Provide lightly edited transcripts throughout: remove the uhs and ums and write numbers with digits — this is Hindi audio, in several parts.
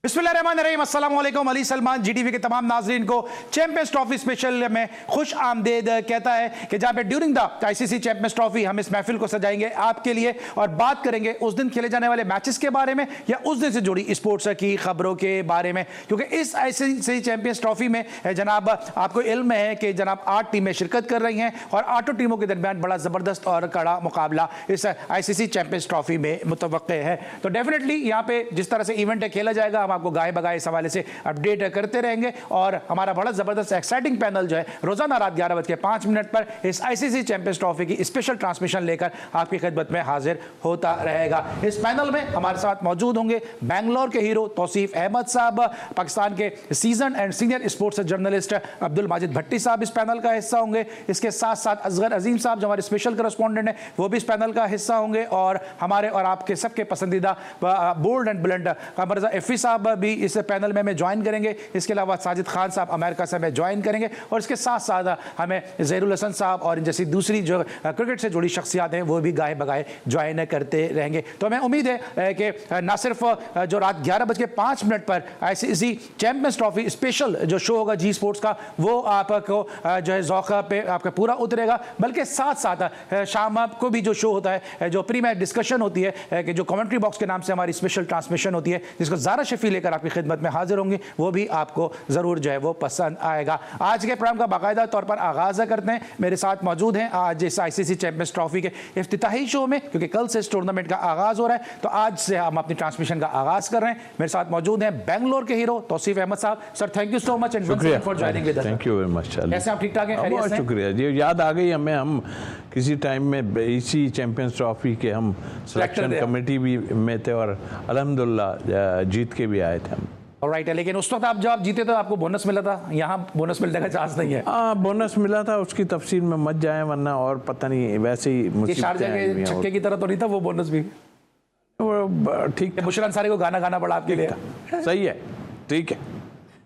बिस्मिल्लाहिर्रहमानिर्रहीम, अस्सलाम वालेकुम। अली सलमान जीटीवी के तमाम नाजरीन को चैंपियंस ट्रॉफी स्पेशल में खुश आमदेद कहता है कि जहां पे during the ICC champions trophy हम इस महफिल को सजाएंगे आपके लिए और बात करेंगे उस दिन खेले जाने वाले मैचेस के बारे में या उस दिन से जुड़ी स्पोर्ट्स की खबरों के बारे में, क्योंकि इस आईसीसी चैंपियंस ट्रॉफी में जनाब आपको इल्म है कि जनाब 8 टीमें शिरकत कर रही हैं और 8 टीमों के दरमियान बड़ा जबरदस्त और कड़ा मुकाबला इस आईसीसी चैंपियंस ट्रॉफी में मुतवक्के है। तो डेफिनेटली यहाँ पे जिस तरह से इवेंट खेला जाएगा हम आपको गाय बगाए इस हवाले से अपडेट करते रहेंगे और हमारा बड़ा जबरदस्त एक्साइटिंग पैनल जो है रोजाना रात 11:05 पर इस आईसीसी चैंपियंस ट्रॉफी की स्पेशल ट्रांसमिशन लेकर आपकी खिदमत में हाजिर होता रहेगा। इस पैनल में हमारे साथ मौजूद होंगे बेंगलोर के हीरो तौसीफ अहमद साहब, पाकिस्तान के season and senior sports journalist Abdul Majid Bhatti साहब इस पैनल का हिस्सा होंगे। इसके साथ साथ असगर अजीम साहब जो हमारे स्पेशल करस्पॉन्डेंट हैं वो भी इस पैनल का हिस्सा होंगे और हमारे और आपके सबके पसंदीदा बोल्ड एंड बुलंद कमरजा एफी साहब भी इस पैनल में हमें ज्वाइन करेंगे। इसके अलावा साजिद खान साहब अमेरिका से हमें ज्वाइन करेंगे और इसके साथ साथ हमें ज़हीरुल हसन साहब और जैसी दूसरी जो क्रिकेट से जुड़ी शख्सियात हैं वो भी गाए बगाए ज्वाइन करते रहेंगे। तो हमें उम्मीद है कि ना सिर्फ जो रात 11:05 पर आईसीसी चैंपियंस ट्रॉफी स्पेशल जो शो होगा जी स्पोर्ट्स का वो आपको जो है ज़ौक़ पे आपका पूरा उतरेगा, बल्कि साथ साथ शाम को भी जो शो होता है जो प्री मैच डिस्कशन होती है कि जो कमेंट्री बॉक्स के नाम से हमारी स्पेशल ट्रांसमिशन होती है जिसको ज़ारा शफी लेकर आपकी खिदमत में हाजिर होंगे, वो भी आपको ज़रूर जो है वो पसंद आएगा। आज के प्रोग्राम का बाकायदा तौर पर आगाज़ करते हैं। मेरे साथ मौजूद हैं आज इस आईसीसी चैंपियंस ट्रॉफी के इफ्तिताही शो में, क्योंकि कल से इस टूर्नामेंट का आगाज़ हो रहा है तो आज से हम अपनी ट्रांसमिशन का आगाज़ कर रहे हैं। मेरे साथ मौजूद हैं बेंगलोर के हीरो तौसीफ अहमद साहब। Sir thank you so much and for joining with us. Thank you very much. कैसे आप ठीक ठाक हैं? बहुत शुक्रिया जी, याद आ गई हमें, हम किसी टाइम में इसी चैंपियंस ट्रॉफी के हम सिलेक्शन कमेटी भी में थे और अल्हम्दुलिल्लाह जीत के भी आए थे हम। राइट है, लेकिन उस वक्त आप जब आप जीते तो आपको बोनस मिला था, यहाँ बोनस मिलने का चांस नहीं है। हाँ बोनस मिला था, उसकी तफसील में मत जाए वरना और पता नहीं वैसे ही शारजा के छक्के की तरह तो नहीं था वो बोनस भी? ठीक है, बुशरा अंसारी को गाना गाना पड़ा आपके लिए। सही है, ठीक है।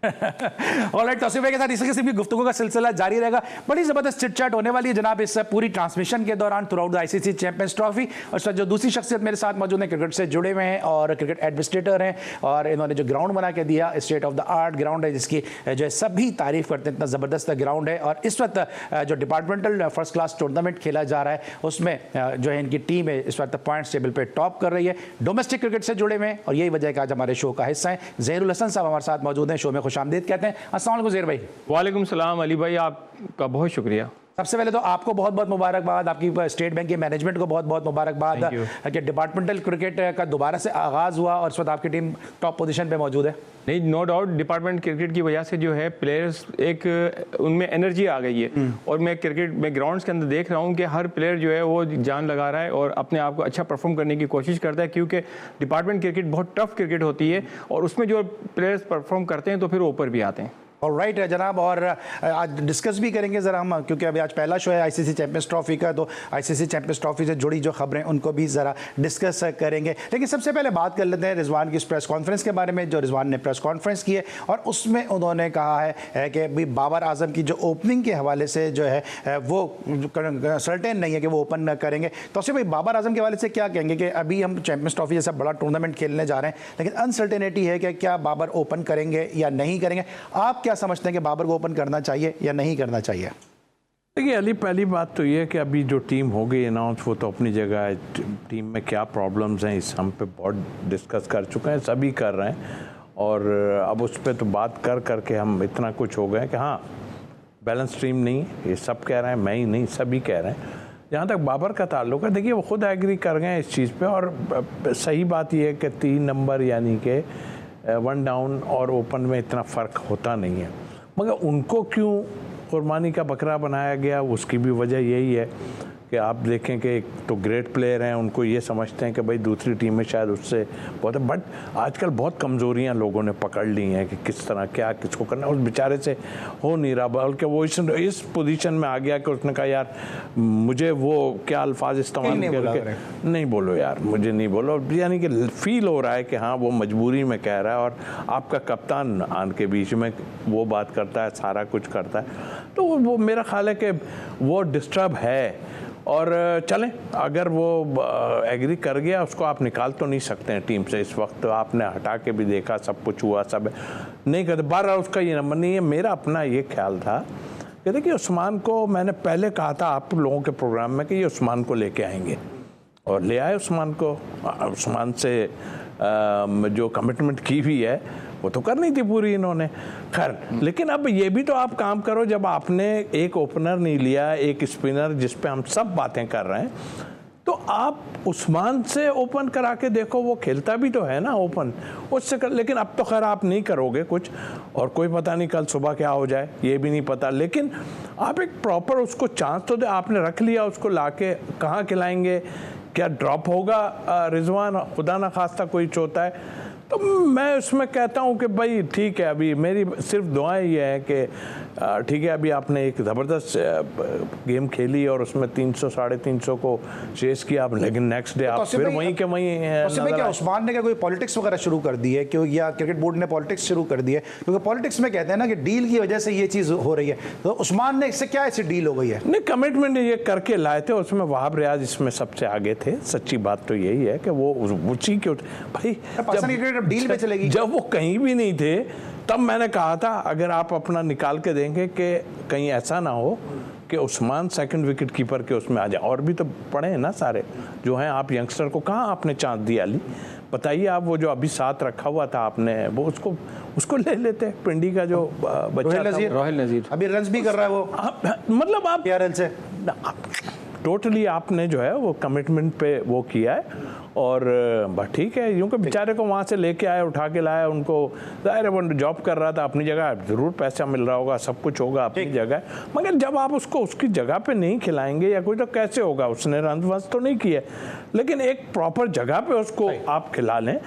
ऑलराइट, तौसीफ भाई के साथ इसी किस्म की गुफ्तगू का सिलसिला जारी रहेगा। बड़ी जबरदस्त चिट चैट होने वाली है जनाब इस पूरी ट्रांसमिशन के दौरान through out the ICC champions trophy. और सर जो दूसरी शख्सियत मेरे साथ मौजूद है क्रिकेट से जुड़े हुए हैं और क्रिकेट एडमिनिस्ट्रेटर हैं और इन्होंने जो ग्राउंड बना के दिया state of the art ground है जिसकी जो है सभी तारीफ करते हैं, इतना ज़बरदस्त ग्राउंड है। और इस वक्त जो डिपार्टमेंटल फर्स्ट क्लास टूर्नामेंट खेला जा रहा है उसमें जो है इनकी टीम है इस वक्त पॉइंट्स टेबल पर टॉप कर रही है, डोमेस्टिक क्रिकेट से जुड़े हुए हैं और यही वजह है कि आज हमारे शो का हिस्सा है। ज़हीरुल हसन साहब हमारे साथ मौजूद हैं, शो में खुशामदीद कहते हैं। अस्सलाम वालेकुम ज़हीर भाई। वालेकुम सलाम अली भाई, आपका बहुत शुक्रिया। सबसे पहले तो आपको बहुत बहुत मुबारकबाद, आपकी स्टेट बैंक के मैनेजमेंट को बहुत बहुत मुबारकबाद कि डिपार्टमेंटल क्रिकेट का दोबारा से आगाज़ हुआ और इस वक्त आपकी टीम टॉप पोजीशन पे मौजूद है। नहीं, नो डाउट डिपार्टमेंट क्रिकेट की वजह से जो है प्लेयर्स एक उनमें एनर्जी आ गई है और मैं क्रिकेट में ग्राउंड्स के अंदर देख रहा हूँ कि हर प्लेयर जो है वो जान लगा रहा है और अपने आप को अच्छा परफॉर्म करने की कोशिश करता है, क्योंकि डिपार्टमेंट क्रिकेट बहुत टफ क्रिकेट होती है और उसमें जो प्लेयर्स परफॉर्म करते हैं तो फिर ऊपर भी आते हैं। और राइट है जनाब, और आज डिस्कस भी करेंगे ज़रा हम, क्योंकि अभी आज पहला शो है आईसीसी चैंपियंस ट्रॉफी का, तो आईसीसी चैंपियंस ट्रॉफी से जुड़ी जो खबरें उनको भी ज़रा डिस्कस करेंगे। लेकिन सबसे पहले बात कर लेते हैं रिजवान की प्रेस कॉन्फ्रेंस के बारे में। जो रिजवान ने प्रेस कॉन्फ्रेंस की है और उसमें उन्होंने कहा है कि भाई बाबर आजम की जो ओपनिंग के हवाले से जो है वो सर्टेन नहीं है कि वो ओपन करेंगे। तो उससे भाई बाबर आजम के हवाले से क्या कहेंगे कि अभी हम चैंपियंस ट्रॉफी जैसा बड़ा टूर्नामेंट खेलने जा रहे हैं लेकिन अनसर्टेनिटी है कि क्या बाबर ओपन करेंगे या नहीं करेंगे? आप क्या समझते हैं कि बाबर को ओपन करना चाहिए या नहीं करना चाहिए? देखिए अली, पहली बात तो ये है कि अभी जो टीम हो गई अनाउंस वो तो अपनी जगह है, टीम में क्या प्रॉब्लम्स हैं इस हम पे बहुत डिस्कस कर चुके हैं, सभी कर रहे हैं और अब उस पर तो बात कर करके हम इतना कुछ हो गए कि हाँ बैलेंस टीम नहीं, ये सब कह रहे हैं, मैं ही नहीं सभी कह रहे हैं। जहाँ तक बाबर का ताल्लुक है, देखिए वो खुद एग्री कर गए इस चीज़ पे और सही बात यह है कि 3 नंबर यानी कि 1 डाउन और ओपन में इतना फ़र्क होता नहीं है, मगर उनको क्यों कुर्बानी का बकरा बनाया गया उसकी भी वजह यही है कि आप देखें कि एक तो ग्रेट प्लेयर हैं, उनको ये समझते हैं कि भाई दूसरी टीम में शायद उससे बहुत है, बट आजकल बहुत कमज़ोरियां लोगों ने पकड़ ली हैं कि किस तरह क्या किसको करना, उस बेचारे से हो नहीं रहा, बल्कि वो इस पोजीशन में आ गया कि उसने कहा यार मुझे वो क्या अल्फाज इस्तेमाल करके नहीं बोलो यार, मुझे नहीं बोलो, यानी कि फील हो रहा है कि हाँ वो मजबूरी में कह रहा है और आपका कप्तान आन के बीच में वो बात करता है, सारा कुछ करता है, तो वो मेरा ख्याल है कि वो डिस्टर्ब है और चलें, अगर वो एग्री कर गया उसको आप निकाल तो नहीं सकते हैं टीम से। इस वक्त आपने हटा के भी देखा, सब कुछ हुआ, सब नहीं करते। बारह उसका ये नंबर नहीं है। मेरा अपना ये ख्याल था कि देखिए उस्मान को मैंने पहले कहा था आप लोगों के प्रोग्राम में कि ये उस्मान को लेके आएंगे, और ले आए उस्मान को। उस्मान से जो कमिटमेंट की हुई है वो तो करनी थी पूरी इन्होंने। खैर, लेकिन अब ये भी तो आप काम करो, जब आपने एक ओपनर नहीं लिया, एक स्पिनर जिस पे हम सब बातें कर रहे हैं, तो आप उस्मान से ओपन करा के देखो, वो खेलता भी तो है ना ओपन उससे कर। लेकिन अब तो खैर आप नहीं करोगे कुछ, और कोई पता नहीं कल सुबह क्या हो जाए, ये भी नहीं पता। लेकिन आप एक प्रॉपर उसको चांस तो दे। आपने रख लिया उसको, लाके कहाँ खिलाएंगे, क्या ड्रॉप होगा रिजवान, खुदा ना खास्ता कोई चोता है, तो मैं उसमें कहता हूँ कि भाई ठीक है, अभी मेरी सिर्फ दुआएं ये है कि ठीक है, अभी आपने एक ज़बरदस्त गेम खेली और उसमें 300 350 को चेस किया आप, लेकिन नेक्स्ट डे आप फिर वहीं के वहीं क्या उस्मान ने क्या कोई पॉलिटिक्स वगैरह शुरू कर दी है, क्यों, या क्रिकेट बोर्ड ने पॉलिटिक्स शुरू कर दी है? क्योंकि पॉलिटिक्स में कहते हैं ना कि डील की वजह से ये चीज़ हो रही है, तो उस्मान ने इससे क्या ऐसी डील हो गई है? नहीं, कमिटमेंट ये करके लाए थे, उसमें वहाब रियाज इसमें सबसे आगे थे। सच्ची बात तो यही है कि वो उसी के भाई डील में चलेगी। जब वो कहीं भी नहीं थे तब मैंने कहा था अगर आप अपना निकाल के देंगे कि कहीं ऐसा ना हो कि उस्मान सेकंड विकेट कीपर के उसमें आ जाए। और भी तो पड़े हैं ना सारे जो हैं। आप यंगस्टर को कहाँ आपने चांस दिया अली, बताइए आप। वो जो अभी साथ रखा हुआ था आपने, वो उसको ले लेते। पिंडी का जो बच्चा रोहिल नजीर अभी रन्स भी कर रहा है वो, मतलब आप PRL से टोटली आपने जो है वो कमिटमेंट पे वो किया है। और बस ठीक है, यूँ कि बेचारे को वहाँ से लेके आए, उठा के लाया उनको। ज़ाहिर है वो जॉब कर रहा था अपनी जगह, ज़रूर पैसा मिल रहा होगा, सब कुछ होगा अपनी जगह, मगर जब आप उसको उसकी जगह पे नहीं खिलाएंगे या कुछ, तो कैसे होगा? उसने रन वंस तो नहीं किए, लेकिन एक प्रॉपर जगह पे उसको आप खिला लें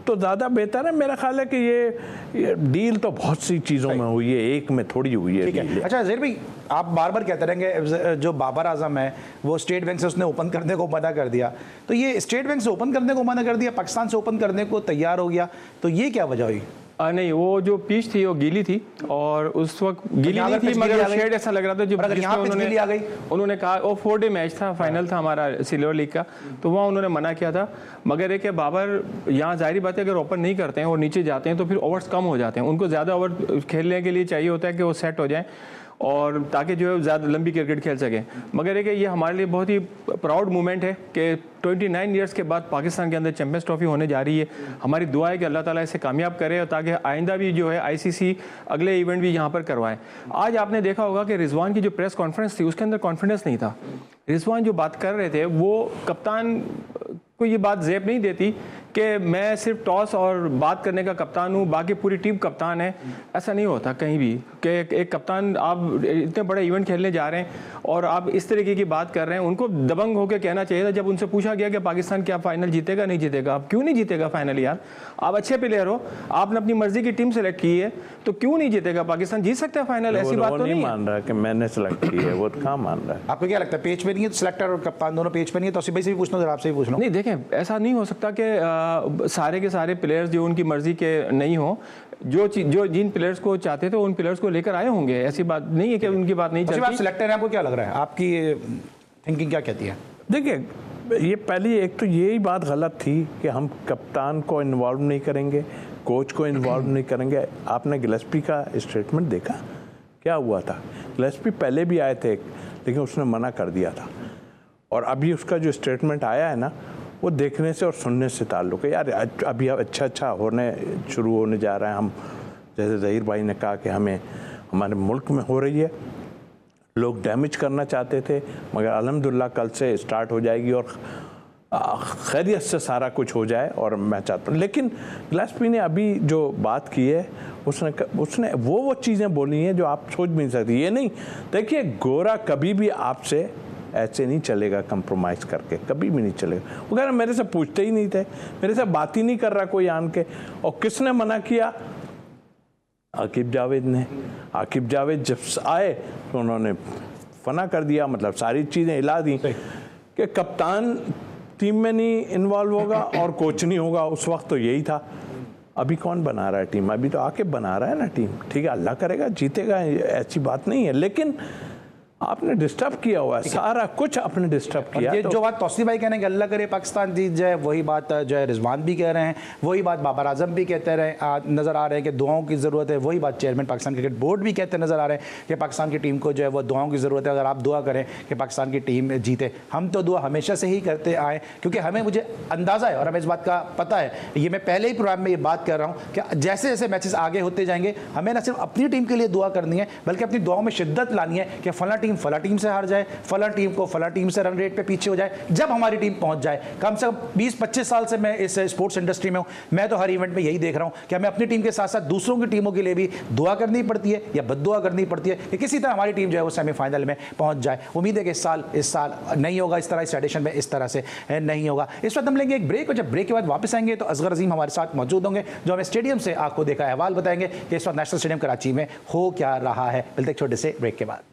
तो ज़्यादा बेहतर है। मेरा ख्याल है कि ये डील तो बहुत सी चीज़ों में हुई है, एक में थोड़ी हुई है। अच्छा ज़हीर भाई, आप बार बार कहते रहेंगे जो बाबर आजम है वो स्टेट बैंक से उसने ओपन करने को मना कर दिया, तो ये स्टेट बैंक से ओपन करने को मना कर दिया, पाकिस्तान से ओपन करने को तैयार हो गया, तो ये क्या वजह हुई? नहीं, वो जो पिच थी वो गीली थी, और उस वक्त गीली नहीं थी, मगर शेड ऐसा लग रहा था जो उन्होंने कहा। वो 4 डे मैच था, फाइनल था हमारा सिल्वर लीग का, तो वहाँ उन्होंने मना किया था। मगर एक बाबर यहाँ जाहिर बात है अगर ओपन नहीं करते हैं और नीचे जाते हैं तो फिर ओवर्स कम हो जाते हैं। उनको ज़्यादा ओवर खेलने के लिए चाहिए होता है कि वो सेट हो जाएँ और ताकि जो है ज़्यादा लंबी क्रिकेट खेल सके। मगर एक ये हमारे लिए बहुत ही प्राउड मोमेंट है कि 29 ईयर्स के बाद पाकिस्तान के अंदर चैंपियंस ट्रॉफी होने जा रही है। हमारी दुआ है कि अल्लाह ताला इसे कामयाब करे और ताकि आइंदा भी जो है ICC अगले इवेंट भी यहाँ पर करवाएं। आज आपने देखा होगा कि रिजवान की जो प्रेस कॉन्फ्रेंस थी उसके अंदर कॉन्फिडेंस नहीं था। रिजवान जो बात कर रहे थे वो कप्तान को ये बात ज़ेब नहीं देती कि मैं सिर्फ टॉस और बात करने का कप्तान हूँ, बाकी पूरी टीम कप्तान है। ऐसा नहीं होता कहीं भी कि एक कप्तान, आप इतने बड़े इवेंट खेलने जा रहे हैं और आप इस तरीके की बात कर रहे हैं। उनको दबंग होकर कहना चाहिए था जब उनसे पूछा गया कि पाकिस्तान क्या फाइनल जीतेगा नहीं जीतेगा। आप क्यों नहीं जीतेगा फाइनल यार? आप अच्छे प्लेयर हो, आपने अपनी मर्जी की टीम सेलेक्ट की है, तो क्यों नहीं जीतेगा? पाकिस्तान जीत सकता है फाइनल, ऐसी बात तो नहीं मान रहा कि मैंने सेलेक्ट की है, वो कहाँ मान रहा है? आपको क्या लगता है पेज पे नहीं है? सिलेक्टर और कप्तान दोनों पेज पे नहीं है, तो भाई से भी पूछना हूँ, आपसे भी पूछना। नहीं देखें, ऐसा नहीं हो सकता कि सारे के सारे प्लेयर्स जो उनकी मर्जी के नहीं हो। जो जिन प्लेयर्स को चाहते थे उन प्लेयर्स को लेकर आए होंगे, ऐसी बात नहीं है कि उनकी बात नहीं चलती। आप सिलेक्टर हैं, आपको क्या लग रहा है, आपकी थिंकिंग क्या कहती है? देखिए, ये पहली एक तो यही बात गलत थी कि हम कप्तान को इन्वॉल्व नहीं करेंगे, कोच को इन्वॉल्व नहीं करेंगे। आपने गिलेस्पी का स्टेटमेंट देखा क्या हुआ था? गिलेस्पी पहले भी आए थे लेकिन उसने मना कर दिया था, और अभी उसका जो स्टेटमेंट आया है ना, वो देखने से और सुनने से ताल्लुक़ है। यार अभी अच्छा होने शुरू होने जा रहा है। हम जैसे ज़हीर भाई ने कहा कि हमें हमारे मुल्क में हो रही है, लोग डैमेज करना चाहते थे, मगर अल्हम्दुलिल्लाह कल से स्टार्ट हो जाएगी और खैरियत से सारा कुछ हो जाए, और मैं चाहता हूँ। लेकिन गिलेस्पी ने अभी जो बात की है उसने वो चीज़ें बोली हैं जो आप सोच भी नहीं सकती। ये नहीं, देखिए गोरा कभी भी आपसे ऐसे नहीं चलेगा कंप्रोमाइज़ करके, कभी भी नहीं चलेगा। वो कह रहे मेरे से पूछते ही नहीं थे, मेरे से बात ही नहीं कर रहा कोई आन के। और किसने मना किया? आकिब जावेद ने। आकिब जावेद जब आए तो उन्होंने फना कर दिया, मतलब सारी चीज़ें हिला दी कि कप्तान टीम में नहीं इन्वॉल्व होगा और कोच नहीं होगा। उस वक्त तो यही था। अभी कौन बना रहा है टीम? अभी तो आकिब बना रहा है ना टीम। ठीक है, अल्लाह करेगा जीतेगा, ऐसी बात नहीं है। लेकिन आपने डिस्टर्ब किया हुआ है, सारा कुछ आपने डिस्टर्ब किया। ये जो बात तौसीफ भाई कहने कि अल्लाह करे पाकिस्तान जीत जाए, वही बात जो है रिजवान भी कह रहे हैं, वही बात बाबर आजम भी कहते रहे नज़र आ रहे हैं कि दुआओं की ज़रूरत है, वही बात चेयरमैन पाकिस्तान क्रिकेट बोर्ड भी कहते नज़र आ रहे हैं कि पाकिस्तान की टीम को जो है वो दुआओं की ज़रूरत है। अगर आप दुआ करें कि पाकिस्तान की टीम जीते, हम तो दुआ हमेशा से ही करते आए, क्योंकि हमें मुझे अंदाज़ा है और हमें इस बात का पता है, ये मैं पहले ही प्रोग्राम में ये बात कर रहा हूँ कि जैसे जैसे मैचेस आगे होते जाएंगे हमें न सिर्फ अपनी टीम के लिए दुआ करनी है बल्कि अपनी दुआओं में शिद्दत लानी है कि फला टीम से हार जाए, फला टीम से रन रेट पे पीछे हो जाए। जब हमारी टीम पहुंच जाए, कम से कम 20-25 साल से मैं इस स्पोर्ट्स इंडस्ट्री में हूं, मैं तो हर इवेंट में यही देख रहा हूं कि हमें अपनी टीम के साथ साथ दूसरों की टीमों के लिए भी दुआ करनी पड़ती है या बद्दुआ करनी पड़ती है कि किसी तरह हमारी टीम जो है वो सेमीफाइनल में पहुंच जाए। उम्मीद है कि इस साल नहीं होगा इस तरह, इस एडिशन में इस तरह से नहीं होगा। इस वक्त हम लेंगे एक ब्रेक और जब ब्रेक के बाद वापस आएंगे तो असगर अजीम हमारे साथ मौजूद होंगे जो हमें स्टेडियम से आंखों देखा अहवाल बताएंगे कि इस वक्त नेशनल स्टेडियम कराची में हो क्या रहा है। मिलते एक छोटे से ब्रेक के बाद।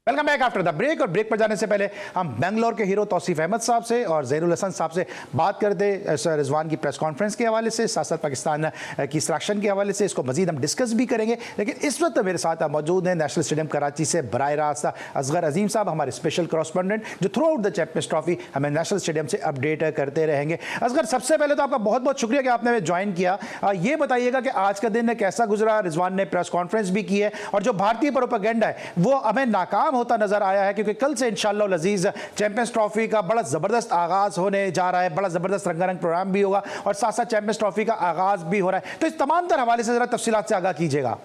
Welcome back after the break. और ब्रेक पर जाने से पहले हम बेंगलोर के हीरो तौसीफ अहमद साहब से और ज़हीरुल हसन साहब से बात करते रिजवान की प्रेस कॉन्फ्रेंस के हवाले से, साथ साथ पाकिस्तान की सिलेक्शन के हवाले से। इसको मजीद हम डिस्कस भी करेंगे, लेकिन इस वक्त मेरे साथ मौजूद हैं नेशनल स्टेडियम कराची से बराह रास्त असगर अजीम साहब, हमारे स्पेशल कॉरेस्पॉन्डेंट जो through out the champions trophy हमें नेशनल स्टेडियम से अपडेट करते रहेंगे। असगर, सबसे पहले तो आपका बहुत बहुत शुक्रिया कि आपने ज्वाइन किया। ये बताइएगा कि आज का दिन कैसा गुजरा। रिजवान ने प्रेस कॉन्फ्रेंस भी की है और जो भारतीय प्रोपेगेंडा है वो हमें नाकाम होता नजर आया है, क्योंकि कल से इंशाअल्लाह अजीज चैंपियंस ट्रॉफी का बड़ा जबरदस्त आगाज होने जा रहा है, बड़ा जबरदस्त रंगारंग प्रोग्राम भी होगा और साथ साथ चैंपियंस ट्रॉफी का आगाज भी हो रहा है। तो इस तमाम तरह हवाले से जरा तफसीलात से आगाह कीजिएगा।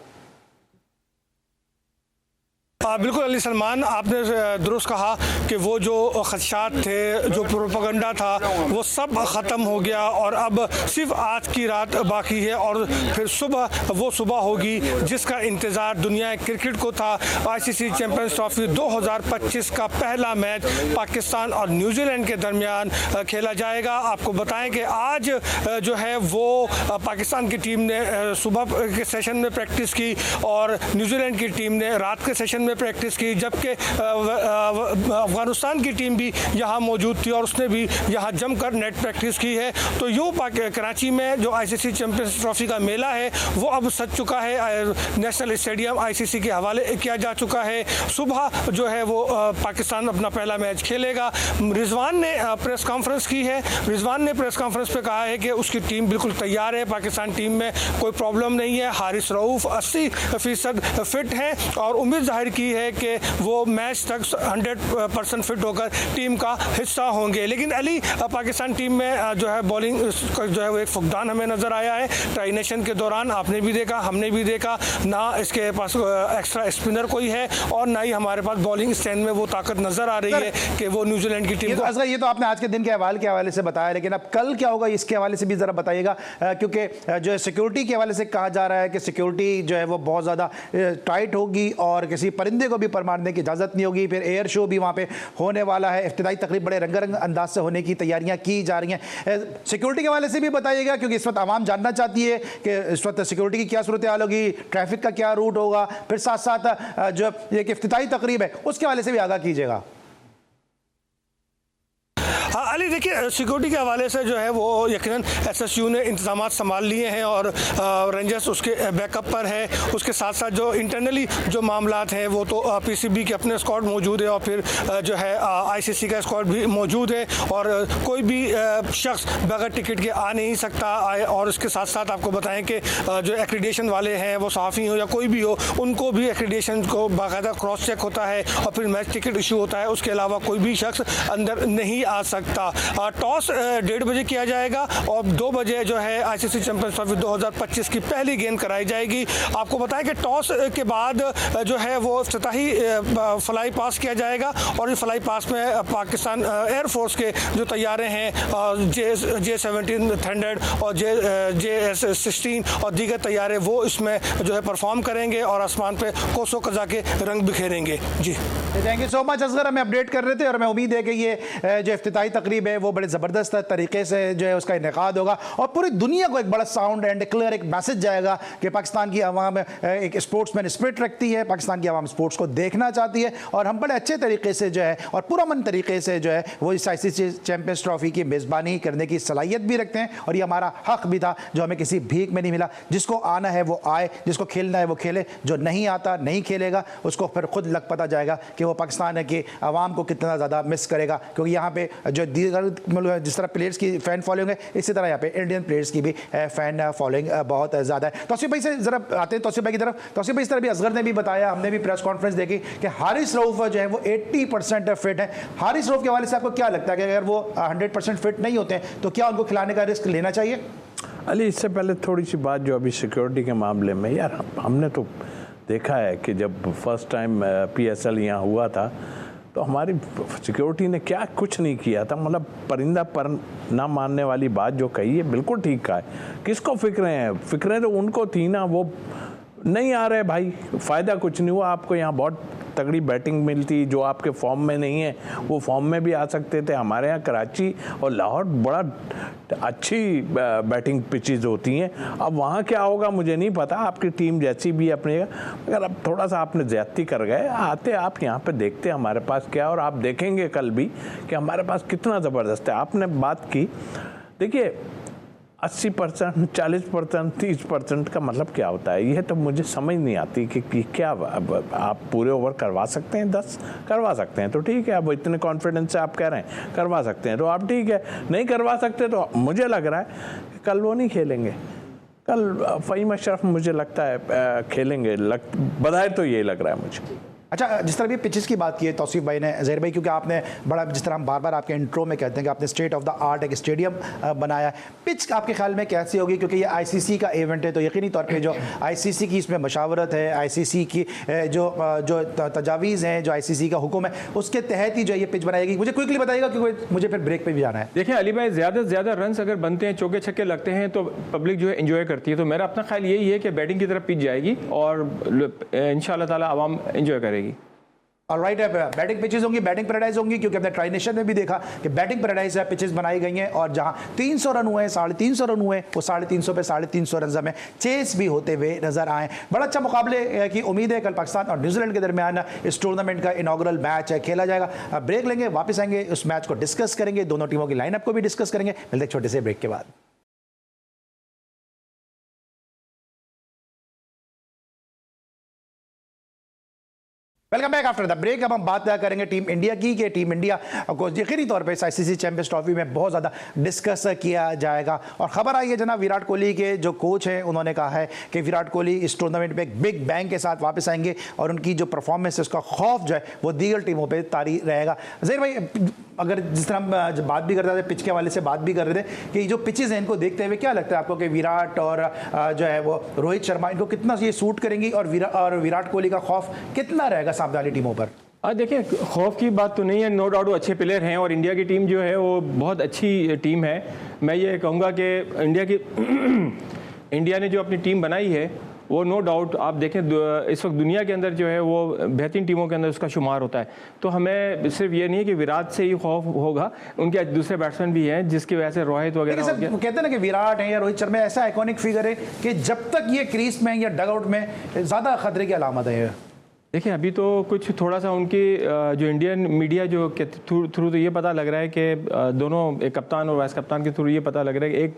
बिल्कुल अली सलमान, आपने दुरुस्त कहा कि वो जो खदशात थे, जो प्रोपेगेंडा था, वो सब ख़त्म हो गया और अब सिर्फ आज की रात बाकी है और फिर सुबह वो सुबह होगी जिसका इंतज़ार दुनिया क्रिकेट को था। आईसीसी चैंपियंस ट्रॉफी 2025 का पहला मैच पाकिस्तान और न्यूजीलैंड के दरमियान खेला जाएगा। आपको बताएं कि आज जो है वो पाकिस्तान की टीम ने सुबह के सेशन में प्रैक्टिस की और न्यूजीलैंड की टीम ने रात के सेशन में प्रैक्टिस की, जबकि अफगानिस्तान की टीम भी यहाँ मौजूद थी और उसने भी यहाँ जमकर नेट प्रैक्टिस की है। तो यूँ कराची में जो आईसीसी चैंपियंस ट्रॉफी का मेला है वो अब सज चुका है। नेशनल स्टेडियम आईसीसी के हवाले किया जा चुका है। सुबह जो है वो पाकिस्तान अपना पहला मैच खेलेगा। रिजवान ने प्रेस कॉन्फ्रेंस की है। रिजवान ने प्रेस कॉन्फ्रेंस पे कहा है कि उसकी टीम बिल्कुल तैयार है, पाकिस्तान टीम में कोई प्रॉब्लम नहीं है। हारिस रऊफ 80% फिट है और उम्मीद जाहिर की है कि वो मैच तक 100% फिट होकर टीम का हिस्सा होंगे। लेकिन अली, पाकिस्तान टीम में जो है बॉलिंग जो है वो एक फुकदान हमें नज़र आया है। ट्राई नेशन के दौरान आपने भी देखा, हमने भी देखा, ना इसके पास एक्स्ट्रा स्पिनर कोई है और ना ही हमारे पास बॉलिंग स्टैंड में वो ताकत नज़र आ रही है कि वो न्यूजीलैंड की टीम को। ये तो आपने आज के दिन के हवाले से बताया, लेकिन अब कल क्या होगा इसके हवाले से भी ज़रा बताइएगा, क्योंकि जो है सिक्योरिटी के हवाले से कहा जा रहा है कि सिक्योरिटी जो है वो बहुत ज़्यादा टाइट होगी और किसी परिंदे को भी पर मारने की इजाज़त नहीं होगी। फिर एयर शो भी वहाँ पे होने वाला है। इफ्तिदाई तकरीब बड़े रंगारंग अंदाज से होने की तैयारियां की जा रही हैं। सिक्योरिटी के हवाले से भी बताइएगा, क्योंकि इस वक्त आवाम जानना चाहती है कि इस वक्त सिक्योरिटी की क्या सूरत हाल होगी, ट्रैफिक का क्या रूट होगा, फिर साथ साथ जो एक इफ्तिताई तकरीब है उसके हवाले से भी आगाह कीजिएगा। अली देखिए, सिक्योरिटी के हवाले से जो है वो यकीनन एसएसयू ने इंतजाम संभाल लिए हैं और रेंजर्स उसके बैकअप पर है। उसके साथ साथ जो इंटरनली जो मामलात हैं वो तो पीसीबी के अपने स्क्वाड मौजूद है और फिर जो है आईसीसी का स्क्वाड भी मौजूद है और कोई भी शख्स बगैर टिकट के आ नहीं सकता। और इसके साथ साथ आपको बताएं कि जो एक्रीडेशन वाले हैं, वो सहाफ़ी हो या कोई भी हो, उनको भी एक्रीडेशन को बाकायदा क्रॉस चेक होता है और फिर मैच टिकट इशू होता है। उसके अलावा कोई भी शख्स अंदर नहीं आ सकता। टॉस 1:30 बजे किया जाएगा और 2 बजे जो है आईसीसी चैंपियंस ट्रॉफी 2025 की पहली गेंद कराई जाएगी। आपको बताएं कि टॉस के बाद जो है वो इफ्तिताही फ्लाई पास किया जाएगा और इस फ्लाई पास में पाकिस्तान एयरफोर्स के जो तैयारे हैं J-17 थंडर और JS-16 और दीगर तैयारे वो इसमें जो है परफॉर्म करेंगे और आसमान पे कोसो कज़ा के रंग बिखेरेंगे। जी, thank you so much Asghar, हमें अपडेट कर रहे थे और हमें उम्मीद है कि ये जो इफ्तिताई तकरीब तकरीब है वो बड़े ज़बरदस्त तरीके से जो है उसका इनेकाद होगा और पूरी दुनिया को एक बड़ा साउंड एंड क्लियर एक मैसेज जाएगा कि पाकिस्तान की आवाम एक स्पोर्ट्समैन स्पिरिट रखती है, पाकिस्तान की आवाम स्पोर्ट्स को देखना चाहती है और हम बड़े अच्छे तरीके से जो है और पुरअमन तरीके से जो है वो इस ICC चैंपियंस ट्रॉफी की मेज़बानी करने की सलाहियत भी रखते हैं और ये हमारा हक भी था जो हमें किसी भीख में नहीं मिला। जिसको आना है वो आए, जिसको खेलना है वो खेले, जो नहीं आता नहीं खेलेगा उसको फिर खुद लग पता जाएगा कि वो पाकिस्तान की आवाम को कितना ज़्यादा मिस करेगा, क्योंकि यहाँ पे जो दीगर जिस तरह प्लेयर्स की फ़ैन फॉलोइंग है इसी तरह यहाँ पे इंडियन प्लेयर्स की भी फ़ैन फॉलोइंग बहुत ज़्यादा है। तौसीफ भाई से ज़रा आते हैं तौसीफ भाई की तरफ। तौसीफ भाई इस तरह भी असगर ने भी बताया, हमने भी प्रेस कॉन्फ्रेंस देखी कि हारिस रऊफ जो है वो 80% फिट है। हारिस रऊफ के हवाले से आपको क्या लगता है कि अगर वो 100% फिट नहीं होते हैं तो क्या उनको खिलाने का रिस्क लेना चाहिए? अली, इससे पहले थोड़ी सी बात जो अभी सिक्योरिटी के मामले में, यार हमने तो देखा है कि जब फर्स्ट टाइम PSL यहाँ हुआ था तो हमारी सिक्योरिटी ने क्या कुछ नहीं किया था। मतलब परिंदा पर ना मानने वाली बात जो कही है बिल्कुल ठीक कहा है। किसको फिक्रें हैं? फिक्रें तो उनको थी ना, वो नहीं आ रहे भाई, फ़ायदा कुछ नहीं हुआ। आपको यहाँ बहुत तगड़ी बैटिंग मिलती, जो आपके फॉर्म में नहीं है वो फॉर्म में भी आ सकते थे। हमारे यहाँ कराची और लाहौर बड़ा अच्छी बैटिंग पिचेस होती हैं। अब वहाँ क्या होगा मुझे नहीं पता, आपकी टीम जैसी भी अपने, अगर अब थोड़ा सा आपने ज्यादती कर गए, आते आप यहाँ पे देखते हमारे पास क्या, और आप देखेंगे कल भी कि हमारे पास कितना ज़बरदस्त है। आपने बात की, देखिए 80%, 40%, 30% का मतलब क्या होता है, ये तो मुझे समझ नहीं आती कि क्या आप पूरे ओवर करवा सकते हैं, 10 करवा सकते हैं तो ठीक है, अब इतने कॉन्फिडेंस से आप कह रहे हैं करवा सकते हैं तो आप ठीक है, नहीं करवा सकते तो मुझे लग रहा है कि कल वो नहीं खेलेंगे। कल फ़हीम अशरफ मुझे लगता है खेलेंगे, बधाई तो ये लग रहा है मुझे। अच्छा, जिस तरह भी पिचेस की बात की है तौसीफ भाई ने, ज़हीर भाई, क्योंकि आपने बड़ा, जिस तरह हम बार बार आपके इंट्रो में कहते हैं कि आपने स्टेट ऑफ द आर्ट एक स्टेडियम बनाया है, पिच आपके ख्याल में कैसी होगी? क्योंकि ये ICC का इवेंट है तो यकीनी तौर पे जो ICC की इसमें मशावरत है, ICC की जो तजावीज़ हैं, जो ICC का हुक्म है, उसके तहत ही जो ये पिच बनाएगी। मुझे क्विकली बताइएगा क्योंकि मुझे फिर ब्रेक पर भी जाना है। देखिए अली भाई, ज़्यादा से ज़्यादा रन अगर बनते हैं, चौके छक्के लगते हैं तो पब्लिक जो है एंजॉय करती है। तो मेरा अपना ख्याल यही है कि बैटिंग की तरफ पिच जाएगी और इंशाअल्लाह ताला आवाम एंजॉय करेगी। ऑलराइट है, बैटिंग पिचेस होंगी, बैटिंग पैराडाइज होंगी, क्योंकि हमने ट्राई नेशन में भी देखा कि बैटिंग पैराडाइज है, पिचेस बनाई गई हैं और जहां 300 रन हुए, 350 रन हुए, वो 350 पे 350 रन हमें चेस भी होते हुए नजर आए। बड़ा अच्छा मुकाबले की उम्मीद है। कल पाकिस्तान और न्यूजीलैंड के दरमियान इस टूर्नामेंट का इनॉग्रल मैच खेला जाएगा। ब्रेक लेंगे, वापस आएंगे, उस मैच को डिस्कस करेंगे, दोनों टीमों की लाइनअप को भी डिस्कस करेंगे। मिलते एक छोटे से ब्रेक के बाद। Welcome back after the break. अब हम बात करेंगे टीम इंडिया की, कि टीम इंडिया को यकीनी तौर पे ICC चैंपियंस ट्रॉफी में बहुत ज़्यादा डिस्कस किया जाएगा। और खबर आई है जनाब विराट कोहली के जो कोच हैं उन्होंने कहा है कि विराट कोहली इस टूर्नामेंट में एक बिग बैंग के साथ वापस आएंगे और उनकी जो परफॉर्मेंस है उसका खौफ जो है वो दीगर टीमों पर तारी रहेगा। ज़हीर भाई, अगर जिस तरह हम बात भी कर रहे थे, पिच के वाले से बात भी कर रहे थे कि जो पिचेज़ हैं इनको देखते हुए क्या लगता है आपको कि विराट और जो है वो रोहित शर्मा इनको कितना ये सूट करेंगी और विराट कोहली का खौफ कितना रहेगा सामने वाली टीमों पर? देखिए, खौफ की बात तो नहीं है, नो डाउट वो अच्छे प्लेयर हैं और इंडिया की टीम जो है वो बहुत अच्छी टीम है। मैं ये कहूँगा कि इंडिया ने जो अपनी टीम बनाई है वो नो डाउट आप देखें इस वक्त दुनिया के अंदर जो है वो बेहतरीन टीमों के अंदर उसका शुमार होता है। तो हमें सिर्फ ये नहीं है कि विराट से ही खौफ होगा, उनके दूसरे बैट्समैन भी हैं जिसकी वजह से रोहित वगैरह हो गया। कहते हैं ना कि विराट है या रोहित शर्मा ऐसा आइकॉनिक फिगर है कि जब तक ये क्रीज में या डगआउट में ज़्यादा खतरे की अलामत है। देखिए अभी तो कुछ थोड़ा सा उनकी जो इंडियन मीडिया जो के थ्रू तो ये पता लग रहा है कि दोनों, एक कप्तान और वाइस कप्तान के थ्रू ये पता लग रहा है कि एक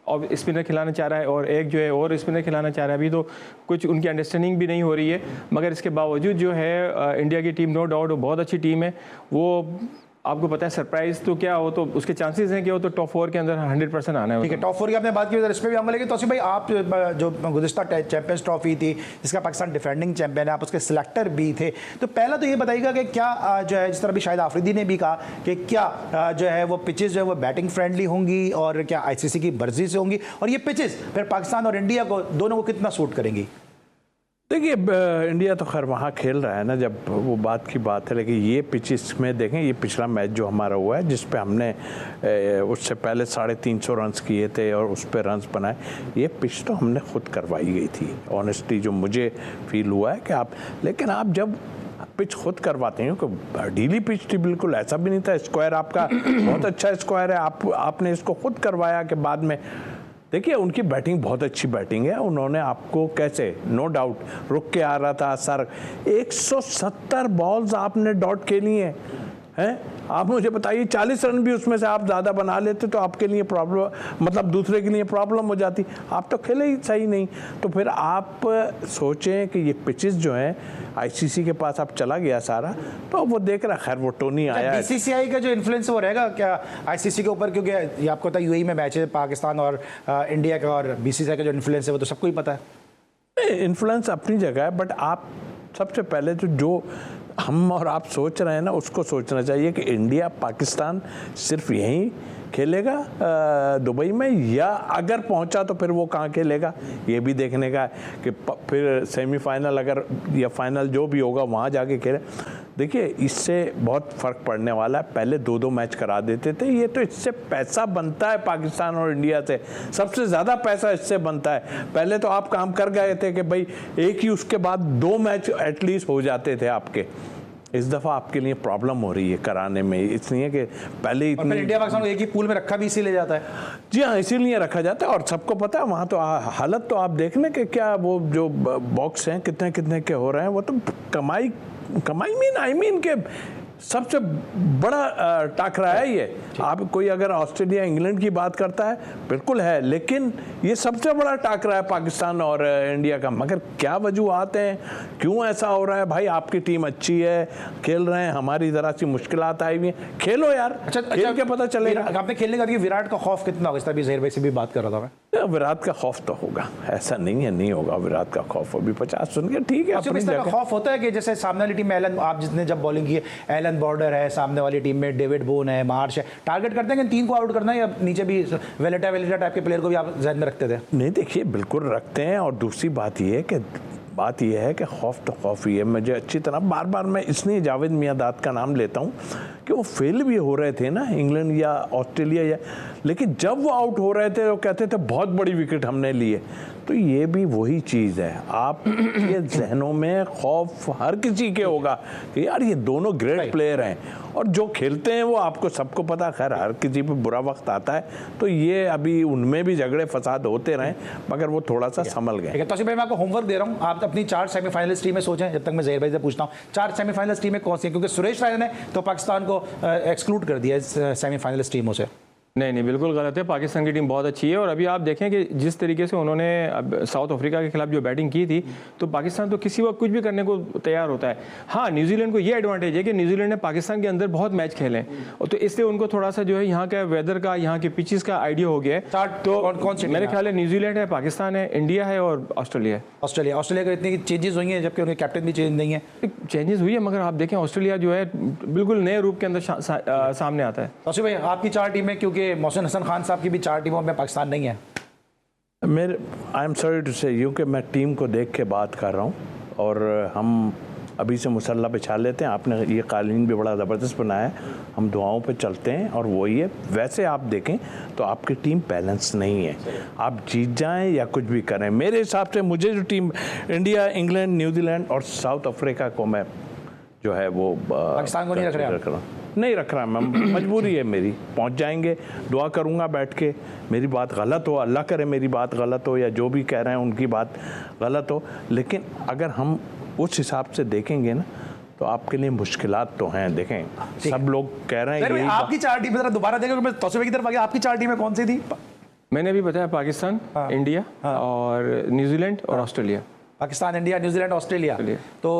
और स्पिनर खिलाना चाह रहा है और एक जो है और स्पिनर खिलाना चाह रहा है। अभी तो कुछ उनकी अंडरस्टैंडिंग भी नहीं हो रही है, मगर इसके बावजूद जो है इंडिया की टीम नो डाउट वो बहुत अच्छी टीम है। वो आपको पता है सरप्राइज तो क्या हो तो उसके चांसेस हैं कि वो तो टॉप 4 के अंदर 100% आना है। ठीक है, टॉप 4 की आपने बात की, इस पर भी हम बोलेंगे। तौसीफ भाई, आप जो गुज़िश्ता चैंपियंस ट्रॉफी थी जिसका पाकिस्तान डिफेंडिंग चैंपियन है, आप उसके सिलेक्टर भी थे, तो पहला तो ये बताइएगा कि क्या जो है, जिस तरह भी शायद आफरीदी ने भी कहा कि क्या जो है वो पिचेस जो है वो बैटिंग फ्रेंडली होंगी और क्या ICC की मर्जी से होंगी, और ये पिचेस फिर पाकिस्तान और इंडिया को दोनों को कितना सूट करेंगी? देखिए, इंडिया तो खैर वहाँ खेल रहा है ना, जब वो बात की बात है, लेकिन ये पिचेस में देखें, ये पिछला मैच जो हमारा हुआ है जिस पे हमने उससे पहले 350 रन्स किए थे और उस पर रन्स बनाए, ये पिच तो हमने खुद करवाई गई थी। ऑनेस्टली जो मुझे फील हुआ है कि आप, लेकिन आप जब पिच खुद करवाते हैं क्योंकि ढीली पिच थी बिल्कुल, ऐसा भी नहीं था। स्क्वायर आपका बहुत अच्छा स्क्वायर है, आपने इसको खुद करवाया कि बाद में देखिए उनकी बैटिंग बहुत अच्छी बैटिंग है। उन्होंने आपको कैसे, नो डाउट रुक के आ रहा था सर, 170 बॉल्स आपने डॉट के लिए हैं। आप मुझे बताइए 40 रन भी उसमें से आप ज़्यादा बना लेते तो आपके लिए प्रॉब्लम, मतलब दूसरे के लिए प्रॉब्लम हो जाती। आप तो खेले ही सही नहीं, तो फिर आप सोचें कि ये पिचेस जो हैं आईसीसी के पास आप चला गया सारा, तो वो देख रहा। खैर वो टोनी आया, बीसीसीआई का जो इन्फ्लुएंस वो रहेगा क्या आईसीसी के ऊपर, क्योंकि ये आपको पता है यूएई में मैच है पाकिस्तान और इंडिया का, और बीसीसीआई का जो इन्फ्लुएंस है वो तो सबको ही पता है। इन्फ्लुएंस अपनी जगह है, बट आप सबसे पहले तो जो हम और आप सोच रहे हैं ना, उसको सोचना चाहिए कि इंडिया पाकिस्तान सिर्फ यहीं खेलेगा दुबई में, या अगर पहुंचा तो फिर वो कहाँ खेलेगा, ये भी देखने का है कि फिर सेमीफाइनल अगर या फाइनल जो भी होगा वहाँ जाके खेले। देखिए इससे बहुत फ़र्क पड़ने वाला है। पहले 2-2 मैच करा देते थे, ये तो इससे पैसा बनता है पाकिस्तान और इंडिया से, सबसे ज़्यादा पैसा इससे बनता है। पहले तो आप काम कर गए थे कि भाई एक ही उसके बाद 2 मैच एटलीस्ट हो जाते थे आपके। इस दफ़ा आपके लिए प्रॉब्लम हो रही है कराने में, इसलिए कि पहले इतनी इंडिया पाकिस्तान को एक ही पूल में रखा भी इसीलिए जाता है। जी हाँ, इसीलिए रखा जाता है। और सबको पता है वहाँ तो हालत तो आप देख लें कि क्या वो जो बॉक्स हैं कितने कितने के हो रहे हैं, वो तो कमाई आई मीन के सबसे बड़ा टाकरा है ये। आप कोई अगर ऑस्ट्रेलिया इंग्लैंड की बात करता है बिल्कुल है, लेकिन ये सबसे बड़ा टाकरा है पाकिस्तान और इंडिया का। मगर क्या वजूहात हैं, क्यों ऐसा हो रहा है? भाई आपकी टीम अच्छी है, खेल रहे हैं, हमारी ज़रा सी मुश्किलात आई हुई हैं, खेलो यार। अच्छा, खेल के पता चलेगा। आपने खेलने का विराट का खौफ कितना होगा? तभी ज़हीर भाई से भी बात कर रहा था मैं। विराट का खौफ तो होगा, ऐसा नहीं है नहीं होगा विराट का खौफ। अभी 50 सुन के ठीक है। अपनी जगह खौफ होता है कि जैसे सामने वाली टीम में एलन, आप जितने जब बॉलिंग की, एलन बॉर्डर है सामने वाली टीम में, डेविड बोन है, मार्श है, टारगेट करते हैं कि 3 को आउट करना है, या नीचे भी वेलेटा टाइप के प्लेयर को भी आप ज़हन में रखते थे? नहीं देखिए बिल्कुल रखते हैं। और दूसरी बात ये है कि खौफ तो खौफ ही है। मुझे अच्छी तरह बार बार मैं इसलिए जावेद मियांदाद का नाम लेता हूँ कि वो फेल भी हो रहे थे ना इंग्लैंड या ऑस्ट्रेलिया या, लेकिन जब वो आउट हो रहे थे वो कहते थे बहुत बड़ी विकेट हमने ली है। तो ये भी वही चीज़ है, आप ये जहनों में खौफ हर किसी के होगा कि यार ये दोनों ग्रेट प्लेयर हैं और जो खेलते हैं वो आपको सबको पता। खैर हर किसी पे बुरा वक्त आता है, तो ये अभी उनमें भी झगड़े फसाद होते रहे, मगर वो थोड़ा सा संभल गए। तो भाई मैं आपको होमवर्क दे रहा हूँ, आप अपनी 4 सेमीफाइनलिस्ट टीमें सोचें जब तक मैं ज़हीर भाई से पूछता हूँ। 4 सेमीफाइनलिस्ट टीमें कौन सी हैं? क्योंकि सुरेश रायना ने तो पाकिस्तान को एक्सक्लूड कर दिया इस सेमीफाइनलिस्ट टीमों से। नहीं बिल्कुल गलत है। पाकिस्तान की टीम बहुत अच्छी है, और अभी आप देखें कि जिस तरीके से उन्होंने अब साउथ अफ्रीका के खिलाफ जो बैटिंग की थी, तो पाकिस्तान तो किसी वक्त कुछ भी करने को तैयार होता है। हाँ, न्यूजीलैंड को ये एडवांटेज है कि न्यूजीलैंड ने पाकिस्तान के अंदर बहुत मैच खेले हैं, और तो इसलिए उनको थोड़ा सा जो है यहाँ का वेदर का, यहाँ के पिचेस का आइडिया हो गया है। तो कौन सी मेरे ख्याल है न्यूजीलैंड है, पाकिस्तान है, इंडिया है और ऑस्ट्रेलिया है। ऑस्ट्रेलिया का इतनी चेंजेस हुई हैं, जबकि उनके कैप्टन भी चेंज नहीं है। चेंजेस हुई है, मगर आप देखें ऑस्ट्रेलिया जो है बिल्कुल नए रूप के अंदर सामने आता है। तो भाई आपकी 4 टीमें, क्योंकि मोहसिन हसन खान साहब की भी 4 टीमों में पाकिस्तान नहीं है। आई एम सॉरी टू से यू कि मैं टीम को देख के बात कर रहा हूँ, और हम अभी से मुसल्ला बिछा लेते हैं। आपने ये कालीन भी बड़ा ज़बरदस्त बनाया है, हम दुआओं पे चलते हैं और वही है। वैसे आप देखें तो आपकी टीम बैलेंस नहीं है, आप जीत जाएं या कुछ भी करें। मेरे हिसाब से मुझे जो टीम इंडिया, इंग्लैंड, न्यूजीलैंड और साउथ अफ्रीका को मैं जो है वो पाकिस्तान को नहीं रख रहा। मैं मजबूरी है मेरी। पहुंच जाएंगे, दुआ करूंगा बैठ के, मेरी बात गलत हो, अल्लाह करे मेरी बात गलत हो, या जो भी कह रहे हैं उनकी बात गलत हो, लेकिन अगर हम उस हिसाब से देखेंगे ना तो आपके लिए मुश्किलात तो हैं। देखें सब लोग कह रहे हैं आपकी 4 टीमें जरा दोबारा देखें, मैं तौसीफ की तरफ आ गया। आपकी 4 टीमें कौन सी थी? मैंने अभी बताया पाकिस्तान, इंडिया और न्यूजीलैंड और Australia. Pakistan, India, New Zealand, Australia. तो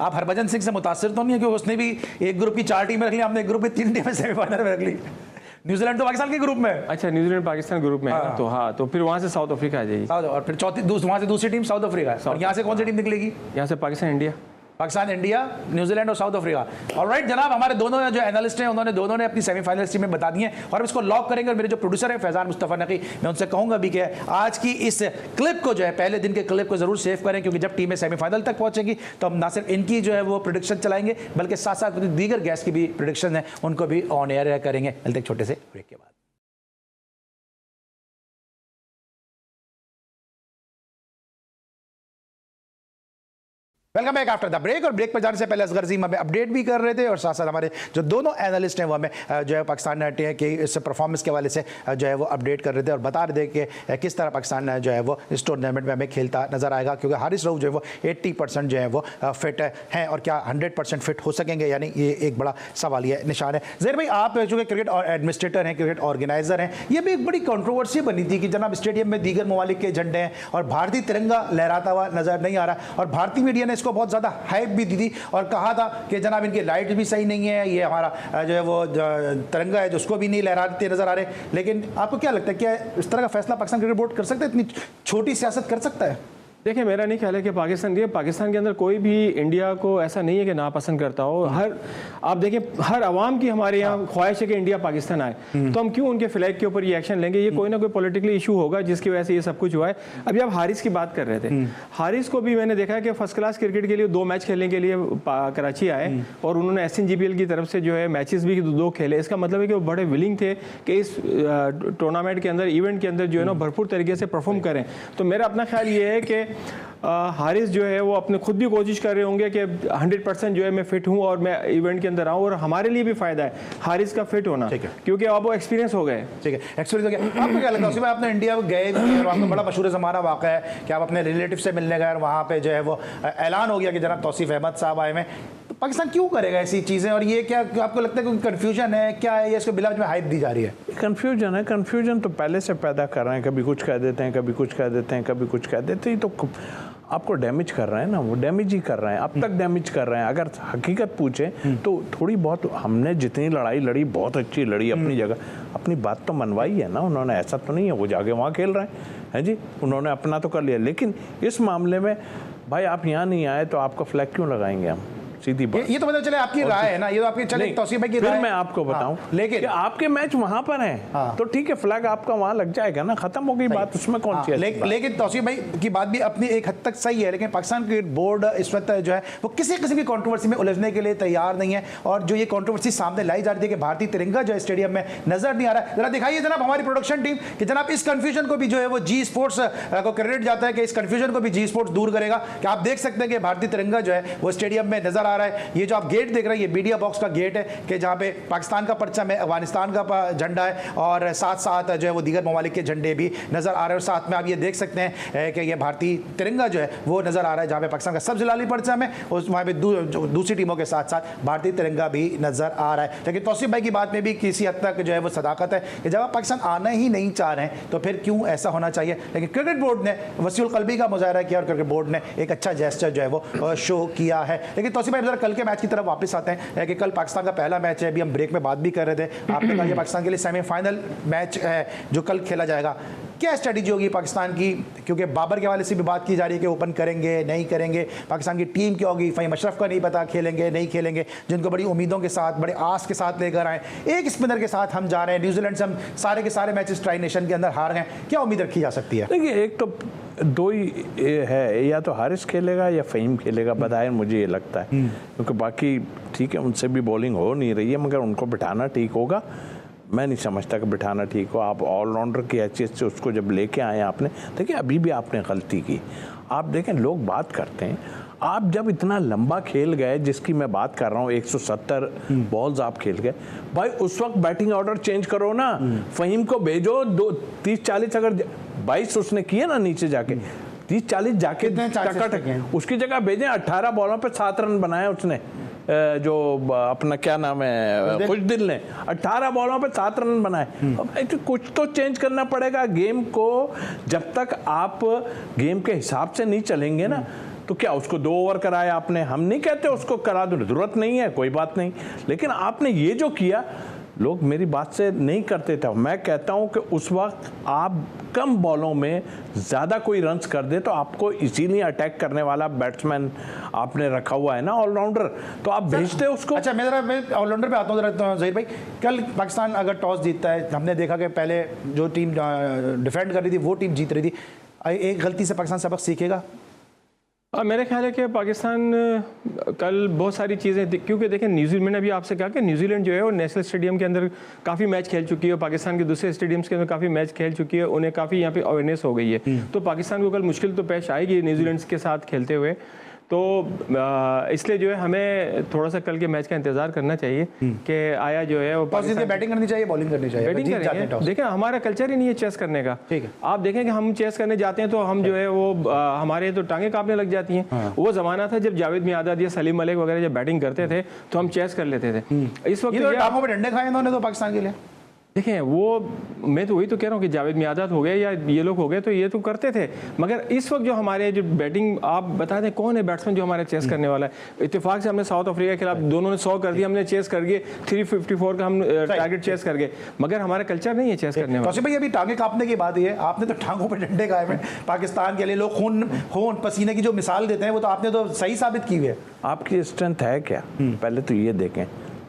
आप हरभजन सिंह से मुतासिर तो नहीं है? क्योंकि उसने भी एक ग्रुप की 4 टीमें रख ली, हमने एक ग्रुप में 3 टीमें सेमीफाइनल में रख ली। न्यूजीलैंड तो पाकिस्तान के ग्रुप में। अच्छा, न्यूजीलैंड पाकिस्तान ग्रुप में है, तो हाँ, तो फिर वहाँ से साउथ अफ्रीका आ जाएगी, और फिर वहाँ से दूसरी टीम साउथ अफ्रीका है। और यहाँ से कौन सी टीम निकलेगी? यहाँ से पाकिस्तान, इंडिया, न्यूजीलैंड और साउथ अफ्रीका। ऑलराइट जनाब, हमारे दोनों जो एनालिस्ट हैं उन्होंने दोनों ने अपनी सेमीफाइनलिस्ट टीमें बता दी हैं, और इसको लॉक करेंगे। और मेरे जो प्रोड्यूसर हैं फैजान मुस्तफ़ा नकी, मैं उनसे कहूंगा भी कि आज की इस क्लिप को जो है, पहले दिन के क्लिप को जरूर सेव करें, क्योंकि जब टीमें सेमीफाइनल तक पहुंचेंगी तो हम ना सिर्फ इनकी जो है वो प्रेडिक्शन चलाएंगे, बल्कि साथ साथ दीगर गेस्ट की भी प्रेडिक्शन है उनको भी ऑन एयर करेंगे। मिलते एक छोटे से ब्रेक के बाद। Welcome back after the break. और ब्रेक पर जाने से पहले असगर अजीम हमें अपडेट भी कर रहे थे और साथ साथ हमारे जो दोनों एनालिस्ट हैं वो हमें जो है पाकिस्तान के इस परफॉर्मेंस के हवाले से जो है वो अपडेट कर रहे थे और बता रहे थे कि किस तरह पाकिस्तान जो है वो इस टूर्नामेंट में हमें खेलता नजर आएगा, क्योंकि हारिस रऊफ जो है वो 80% जो है वो फिट हैं और क्या 100% फिट हो सकेंगे, यानी ये एक बड़ा सवाल ये निशान है। ज़हीर भाई, आप जो कि क्रिकेट और एडमिनिस्ट्रेटर हैं, क्रिकेट ऑर्गेनाइजर हैं, ये भी एक बड़ी कंट्रोवर्सी बनी थी कि जनाब स्टेडियम में दीगर ममालिक के झंडे हैं और भारतीय तिरंगा लहराता हुआ नजर नहीं आ रहा, और भारतीय मीडिया ने इसको बहुत ज़्यादा हाइप भी दी थी और कहा था कि जनाब इनकी लाइट भी सही नहीं है, ये हमारा जो है वो तिरंगा है जो उसको भी नहीं लहराते नजर आ रहे। लेकिन आपको क्या लगता है, क्या इस तरह का फैसला पाकिस्तान क्रिकेट बोर्ड कर सकता है, इतनी छोटी सियासत कर सकता है? देखिए, मेरा नहीं ख्याल है कि पाकिस्तान के अंदर कोई भी इंडिया को ऐसा नहीं है कि नापसंद करता हो। आप देखिए, हर आवाम की हमारे यहाँ ख्वाहिश है कि इंडिया पाकिस्तान आए, तो हम क्यों उनके फ्लैग के ऊपर ये एक्शन लेंगे? ये कोई ना कोई पॉलिटिकल इशू होगा जिसकी वजह से ये सब कुछ हुआ है। अभी आप हारिस की बात कर रहे थे, हारिस को भी मैंने देखा है कि फर्स्ट क्लास क्रिकेट के लिए 2 मैच खेलने के लिए कराची आए और उन्होंने SNGPL की तरफ से जो है मैचेस भी 2 खेले। इसका मतलब है कि वो बड़े विलिंग थे कि इस टूर्नामेंट के अंदर, इवेंट के अंदर जो है ना भरपूर तरीके से परफॉर्म करें। तो मेरा अपना ख्याल ये है कि हारिस जो है वो अपने खुद भी कोशिश कर रहे होंगे कि 100% जो है मैं फिट हूँ और मैं इवेंट के अंदर आऊँ, और हमारे लिए भी फायदा है हारिस का फिट होना, क्योंकि अब वो एक्सपीरियंस हो गए। ठीक है, एक्सपीरियंस हो गया। आपको क्या लगता है उसके बाद आपने इंडिया गए और वहाँ पर बड़ा मशहूर हमारा वाक़ा है कि आप अपने रिलेटिव से मिलने गए और वहाँ पे जो है वो ऐलान हो गया कि जनाब तौसीफ अहमद साहब आए हैं। तो पाकिस्तान क्यों करेगा ऐसी चीज़ें, और ये क्या आपको लगता है कि कन्फ्यूजन है, क्या है, ये इसको बिला में हाइप दी जा रही है? कन्फ्यूजन है, कन्फ्यूजन तो पहले से पैदा कर रहे हैं, कभी कुछ कह देते हैं, कभी कुछ कह देते हैं, कभी कुछ कह देते हैं, तो आपको डैमेज कर रहे हैं ना, वो डैमेज ही कर रहे हैं, अब तक डैमेज कर रहे हैं। अगर हकीकत पूछें तो थोड़ी बहुत हमने जितनी लड़ाई लड़ी बहुत अच्छी लड़ी अपनी जगह, अपनी बात तो मनवाई है ना उन्होंने, ऐसा तो नहीं है वो जाके वहाँ खेल रहे हैं जी, उन्होंने अपना तो कर लिया। लेकिन इस मामले में भाई आप यहाँ नहीं आए तो आपका फ्लैग क्यों लगाएंगे हम? सीधी बात। ये तो मतलब चले आपकी राय है ना, ये तो आपकी चले तौसीफ भाई की राय। फिर मैं आपको बताऊं, लेकिन आपके मैच वहां पर हैं तो ठीक है, फ्लैग आपका वहां लग जाएगा ना, खत्म हो गई बात, उसमें कौन सी लेकिन तौसीफ भाई की बात भी अपनी एक हद तक सही है, लेकिन पाकिस्तान क्रिकेट बोर्ड इस वक्त जो है वो किसी किस्म की कंट्रोवर्सी में उलझने के लिए तैयार नहीं है, और जो ये कंट्रोवर्सी सामने लाई जा रही थी कि भारतीय तिरंगा जो है स्टेडियम में नजर नहीं आ रहा है, जरा दिखाइए जनाब हमारी प्रोडक्शन टीम कि जनाब इस कंफ्यूजन को भी जो है वो जी स्पोर्ट्स को क्रेडिट जाता है कि इस कंफ्यूजन को भी जी स्पोर्ट्स दूर करेगा, कि आप देख सकते हैं कि भारतीय तिरंगा जो है वो स्टेडियम में नजर आ रहा है। ये जो आप गेट देख रहे हैं ये मीडिया बॉक्स का गेट है कि जहां पे पाकिस्तान का परचम है, अफगानिस्तान का झंडा है, और साथ साथ जो है वो दीगर ममालिक के झंडे भी नजर आ रहे हैं, और साथ में आप ये देख सकते हैं कि ये भारतीय तिरंगा जो है वो नजर आ रहा है, जहां पे पाकिस्तान का सब जलाली परचम है और वहां पे दूसरी टीमों के साथ साथ भारतीय तिरंगा भी नजर आ रहा है। लेकिन तौसीफ भाई की बात में भी किसी हद तक जो है वो सदाकत है कि जब आप पाकिस्तान आना ही नहीं चाह रहे हैं तो फिर क्यों ऐसा होना चाहिए। लेकिन क्रिकेट बोर्ड ने वसीउल कल्बी का मुजाहरा किया और क्रिकेट बोर्ड ने एक अच्छा जेस्चर जो है वो शो किया है। लेकिन तौसीफ भाई जरा कल के मैच की तरफ वापस आते हैं कि कल पाकिस्तान का पहला मैच है, अभी हम ब्रेक में बात भी कर रहे थे, आपने कहा पाकिस्तान के लिए सेमीफाइनल मैच है जो कल खेला जाएगा। क्या स्ट्रेटजी होगी पाकिस्तान की, क्योंकि बाबर के हवाले से भी बात की जा रही है कि ओपन करेंगे नहीं करेंगे, पाकिस्तान की टीम क्या होगी, फ़हीम अशरफ का नहीं पता खेलेंगे नहीं खेलेंगे, जिनको बड़ी उम्मीदों के साथ बड़े आस के साथ लेकर आए, एक स्पिनर के साथ हम जा रहे हैं, न्यूजीलैंड से हम सारे के सारे मैचेस ट्राई नेशन के अंदर हार गए, क्या उम्मीद रखी जा सकती है? देखिए, एक तो 2 ही है, या तो हारिस खेलेगा या फ़हीम खेलेगा, बदाहिर मुझे ये लगता है, क्योंकि बाकी ठीक है उनसे भी बॉलिंग हो नहीं रही है, मगर उनको बिठाना ठीक होगा। मैं नहीं समझता कि बिठाना ठीक हो। आप ऑलराउंडर की हैसियत से उसको जब लेके आए आपने, देखिए अभी भी आपने गलती की। आप देखें लोग बात करते हैं, आप जब इतना लंबा खेल गए, जिसकी मैं बात कर रहा हूँ 170 बॉल्स आप खेल गए, भाई उस वक्त बैटिंग ऑर्डर चेंज करो ना, फ़हीम को भेजो 30-40, अगर 22 उसने किए ना नीचे जाके 30-40 जाके टकाटक, उसकी जगह भेजें 18 बॉलों पे 7 रन बनाए उसने, जो अपना क्या नाम है खुशदिल ने 18 बॉलों पे 7 रन बनाए। तो कुछ तो चेंज करना पड़ेगा गेम को, जब तक आप गेम के हिसाब से नहीं चलेंगे ना। तो क्या उसको 2 ओवर कराया आपने, हम नहीं कहते उसको करा दो, जरूरत नहीं है, कोई बात नहीं, लेकिन आपने ये जो किया, लोग मेरी बात से नहीं करते थे। मैं कहता हूं कि उस वक्त आप कम बॉलों में ज़्यादा कोई रन्स कर दे तो आपको इजीली अटैक करने वाला बैट्समैन आपने रखा हुआ है ना, ऑलराउंडर, तो आप भेजते उसको। अच्छा, मैं ऑलराउंडर पे आता हूँ जरा ज़हीर भाई। कल पाकिस्तान अगर टॉस जीतता है, हमने देखा कि पहले जो टीम डिफेंड कर रही थी वो टीम जीत रही थी, एक गलती से पाकिस्तान सबक सीखेगा? मेरे ख्याल है कि पाकिस्तान कल बहुत सारी चीज़ें, क्योंकि देखें न्यूजीलैंड, मैंने अभी आपसे कहा कि न्यूजीलैंड जो है वो नेशनल स्टेडियम के अंदर काफ़ी मैच खेल चुकी है, पाकिस्तान के दूसरे स्टेडियम्स के अंदर काफ़ी मैच खेल चुकी है, उन्हें काफ़ी यहाँ पे अवेयरनेस हो गई है, तो पाकिस्तान को कल मुश्किल तो पेश आएगी न्यूजीलैंड के साथ खेलते हुए। तो इसलिए जो है हमें थोड़ा सा कल के मैच का इंतजार करना चाहिए कि आया जो है वो बैटिंग करनी चाहिए, बॉलिंग करनी चाहिए, बैटिंग करेंगे। देखें हमारा कल्चर ही नहीं है चेस करने का। ठीक है, आप देखें कि हम चेस करने जाते हैं तो हम जो है वो हमारे तो टांगे कांपने लग जाती हैं। वो जमाना था जब जावेद मियादाद या सलीम मलिक वगैरह जब बैटिंग करते थे तो हम चेस कर लेते थे। इस वक्त टांगों पे डंडे खाए इन्होंने तो पाकिस्तान के लिए। देखें वो मैं तो वही तो कह रहा हूँ कि जावेद मियादाद हो गए या ये लोग हो गए तो ये तो करते थे, मगर इस वक्त जो हमारे जो बैटिंग आप बता दें कौन है बैट्समैन जो हमारे चेस करने वाला है। इत्तेफाक से हमने साउथ अफ्रीका के खिलाफ दोनों ने 100 कर दिया, हमने चेस कर गए 354 का हम टारगेट चेस कर गए, मगर हमारा कल्चर नहीं है चेस करने वाला। भाई अभी टांगे कांपने की बात है, आपने तो टांगों पे डंडे खाए हैं पाकिस्तान के लिए। लोग खून पसीने की जो मिसाल देते हैं वो तो आपने तो सही साबित की है। आपकी स्ट्रेंथ है क्या? पहले तो ये देखें,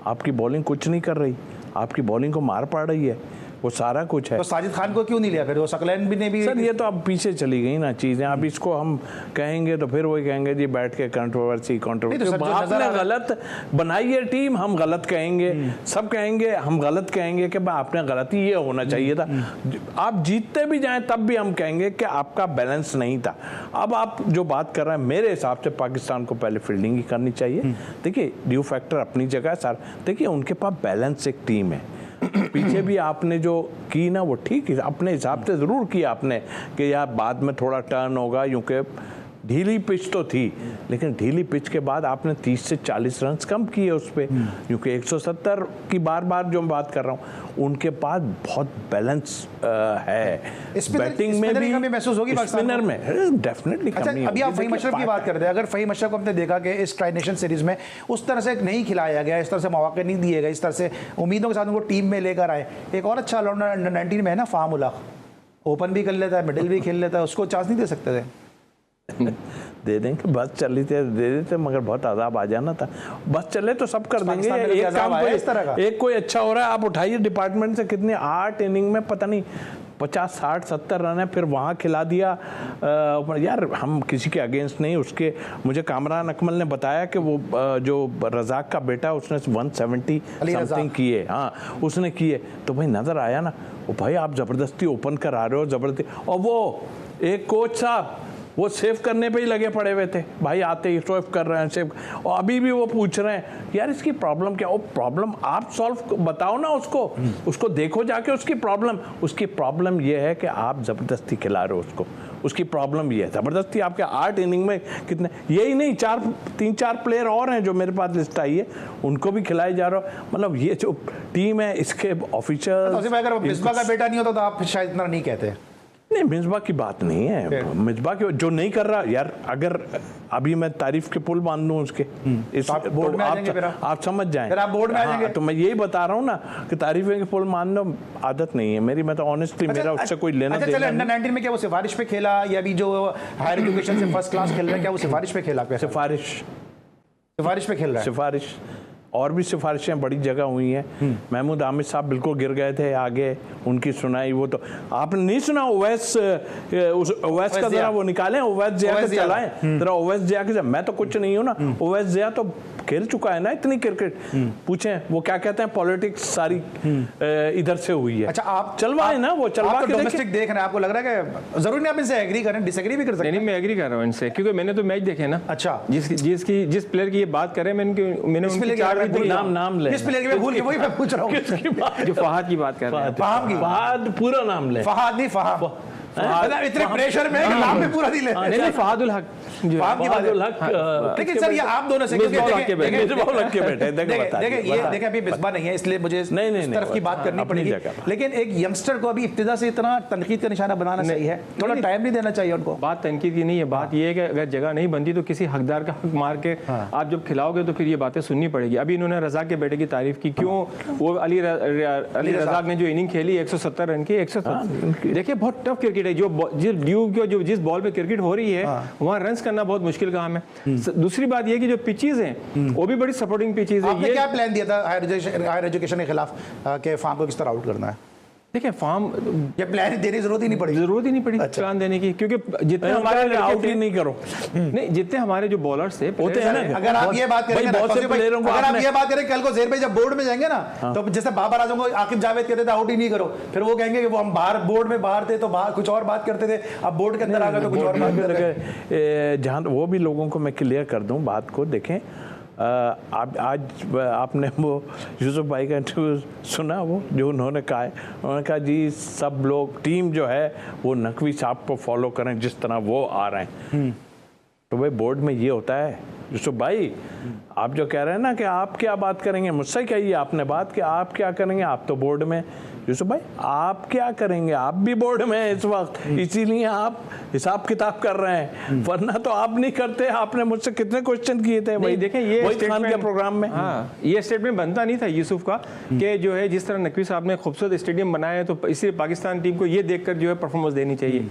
आपकी बॉलिंग कुछ नहीं कर रही, आपकी बॉलिंग को मार पड़ रही है, वो सारा कुछ है। तो साजिद खान को क्यों नहीं लिया फिर? वो सकलैन भी ने भी सर ये तो अब पीछे चली गई ना चीजें। अब इसको हम कहेंगे तो फिर वही कहेंगे जी बैठ के कंट्रोवर्सी आपने गलत बनाई है टीम, हम गलत कहेंगे, सब कहेंगे हम गलत कहेंगे कि आपने गलती ये होना चाहिए था। आप जीतते भी जाएं तब भी हम कहेंगे कि आपका बैलेंस नहीं था। अब आप जो बात कर रहे हैं मेरे हिसाब से पाकिस्तान को पहले फील्डिंग ही करनी चाहिए। देखिए ड्यू फैक्टर अपनी जगह है सर, देखिए उनके पास बैलेंस एक टीम है। पीछे भी आपने जो की ना वो ठीक है, अपने हिसाब से ज़रूर किया आपने कि यार बाद में थोड़ा टर्न होगा, क्योंकि ढीली पिच तो थी, लेकिन ढीली पिच के बाद आपने 30 से 40 रन कम किए उस पर, क्योंकि 170 की बार जो मैं बात कर रहा हूँ उनके पास बहुत बैलेंस है। बैटिंग में भी महसूस होगी स्पिनर में डेफिनेटली कमी। अभी आप फ़हीम अशरफ की बात करते हैं, अगर फ़हीम अशरफ को हमने देखा कि इस ट्राई नेशन सीरीज़ में उस तरह से नहीं खिलाया गया, इस तरह से मौके नहीं दिए गए, इस तरह से उम्मीदों के साथ उनको टीम में लेकर आए। एक और अच्छा ऑलराउंडर अंडर 19 में है ना फाहम उल हक, ओपन भी कर लेता है, मिडिल भी खेल लेता है, उसको चांस नहीं दे सकते थे? दे देंगे, बस चली थी दे देते, मगर बहुत अजाब आ जाना था। बस चले तो सब कर देंगे। एक काम कोई इस तरह का एक कोई अच्छा हो रहा है, आप उठाइए डिपार्टमेंट से कितने 8 इनिंग में पता नहीं 50 60 70 रन है, फिर वहाँ खिला दिया। यार हम किसी के अगेंस्ट नहीं, उसके मुझे कामरान अकमल ने बताया कि वो जो रजाक का बेटा उसने 170 समथिंग किए, हाँ उसने किए, तो भाई नजर आया ना वो भाई आप जबरदस्ती ओपन करा रहे हो जबरदस्ती। और वो एक कोच साहब वो सेव करने पे ही लगे पड़े हुए थे, भाई आते ही सेव कर रहे हैं सेव, और अभी भी वो पूछ रहे हैं यार इसकी प्रॉब्लम क्या? वो प्रॉब्लम आप सॉल्व बताओ ना उसको देखो जाके उसकी प्रॉब्लम ये है कि आप जबरदस्ती खिला रहे हो उसको, उसकी प्रॉब्लम ये है जबरदस्ती। आपके 8 इनिंग में कितने, यही नहीं 3-4 प्लेयर और हैं जो मेरे पास लिस्ट आई है, उनको भी खिलाए जा रहा हो। मतलब ये जो टीम है इसके ऑफिशियल, अगर मिसबा का बेटा नहीं होता तो आप शायद इतना नहीं कहते। नहीं मिसबा की बात नहीं है, मिसबा की जो नहीं कर रहा यार, अगर अभी मैं तारीफ के पुल मान दूं उसके इस बोर्ड में आप समझ जाएं, फिर आप बोर्ड में आ जाएंगे। तो मैं यही बता रहा हूं ना कि तारीफे के पुल मानना आदत नहीं है मेरी, मैं तो ऑनेस्टली मेरा उससे कोई लेना देना नहीं। अंडर 19 में क्या वो सिफारिश पे खेला, या अभी जो हायर एजुकेशन से फर्स्ट क्लास खेल रहा है क्या वो सिफारिश पे खेला? सिफारिश पे खेल रहा है। सिफारिश और भी सिफारिशें बड़ी जगह हुई हैं। महमूद आमिर साहब बिल्कुल गिर गए थे आगे, उनकी सुनाई वो तो आपने नहीं सुना। ओवैस का जरा वो निकालें, ओवैस जिया के चलाएं जरा, ओवैस जिया के। मैं तो कुछ नहीं हूं ना, ओवैस जिया तो खेल चुका है ना इतनी क्रिकेट, पूछें वो क्या कहते हैं पॉलिटिक्स सारी इधर से हुई है। अच्छा आप चलवाए ना, वो चलवा के डोमेस्टिक देख रहे हैं, आपको लग रहा है कि जरूरी नहीं आप इनसे एग्री करें, डिसएग्री भी कर सकते हैं। नहीं मैं एग्री कर रहा हूं इनसे, क्योंकि मैंने तो मैच देखे ना। अच्छा जिस प्लेयर की ये बात करें मैंने नाम ले, किस प्लेयर की मैं भूल के वही मैं पूछ रहा हूं जो फहद की बात कर रहे हैं। फहद पूरा नाम ले, फहद नहीं फहद, इतने प्रेशर में नाम भी पूरा नहीं ले। नहीं फहदुल हक, फहदुल हक। लेकिन सर ये आप दोनों से देखिए अभी मिसबा नहीं है इसलिए मुझे इस तरफ की बात करनी पड़ेगी, लेकिन एक यंगस्टर को अभी इब्तिदा से इतना तनकीद का निशाना बनाना सही है? थोड़ा टाइम नहीं देना चाहिए उनको? बात तनकीद की नहीं है, बात ये है कि अगर जगह नहीं बनती तो किसी हकदार का हक मार के आप जब खिलाओगे तो फिर ये बातें सुननी पड़ेगी। अभी इन्होंने रजाक के बेटे की तारीफ की, क्यों? वो अली रजाक ने जो इनिंग खेली 170 रन की, 170, देखिए बहुत टफ क्रिकेट है। जो जिस बॉल पे क्रिकेट हो रही है वहाँ रन करना बहुत मुश्किल काम है। दूसरी बात यह कि जो पिचेस हैं वो भी बड़ी सपोर्टिंग पिचेस है। आपने क्या प्लान दिया था हायर एजुकेशन के खिलाफ के फार्म को किस तरह आउट करना है? देखिए फॉर्म ये प्लान देने की जरूरत ही नहीं पड़ी, जरूरत ही नहीं पड़ी प्लान देने की, क्योंकि जितने हमारे आउट ही नहीं करो, नहीं जितने हमारे जो बॉलर्स थे होते हैं ना। अगर आप ये बात करेंगे ना, अगर आप ये बात करें कल को ज़ेर भाई जब बोर्ड में जाएंगे ना, तो जैसे बाबर आजम को आकिब जावेद कहते थे आउट ही नहीं करो, फिर वो कहेंगे कि वो हम बाहर बोर्ड में बाहर थे तो कुछ और बात करते थे, अब बोर्ड के अंदर आ गए तो कुछ और बात करते थे। जहाँ वो भी लोगों को मैं क्लियर कर दूं बात को, देखें आज आपने वो यूसुफ भाई का इंटरव्यू सुना, वो जो उन्होंने कहा है, उन्होंने कहा जी सब लोग टीम जो है वो नकवी साहब को फॉलो करें जिस तरह वो आ रहे हैं। तो भाई बोर्ड में ये होता है यूसुफ भाई, आप जो कह रहे हैं ना कि आप क्या बात करेंगे, मुझसे कहिए आपने बात कि आप क्या करेंगे, आप तो बोर्ड में, यूसुफ भाई आप क्या करेंगे, आप भी बोर्ड में हैं इस वक्त, इसीलिए आप हिसाब किताब कर रहे हैं, वरना तो आप नहीं करते। आपने मुझसे कितने क्वेश्चन किए थे भाई, देखें ये वही खान के प्रोग्राम में। हाँ, ये स्टेटमेंट बनता नहीं था यूसुफ का कि जो है जिस तरह नकवी साहब ने खूबसूरत स्टेडियम बनाया है तो इसलिए पाकिस्तान टीम को ये देखकर जो है परफॉर्मेंस देनी चाहिए।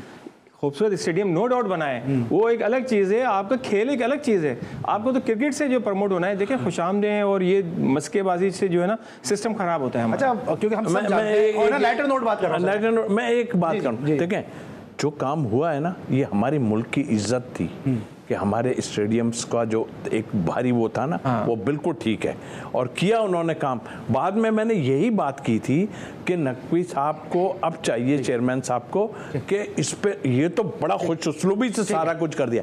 खूबसूरत स्टेडियम नो डाउट बनाए, वो एक अलग चीज़ है, आपका खेल एक अलग चीज़ है, आपको तो क्रिकेट से जो प्रमोट होना है। देखिए खुशामदें हैं और ये मस्केबाजी से जो है ना सिस्टम खराब होता है। अच्छा, क्योंकि हम सब जानते हैं, और ना लाइटर नोट बात कर रहा हूं, मैं एक बात करूं, देखें जो काम हुआ है ना, ये हमारी मुल्क की इज्जत थी कि हमारे स्टेडियम्स का जो एक भारी वो था ना, वो बिल्कुल ठीक है और किया उन्होंने काम। बाद में मैंने यही बात की थी कि नकवी साहब को अब चाहिए, चेयरमैन साहब को, कि इस पे ये तो बड़ा खुश उसलूबी से सारा कुछ कर दिया,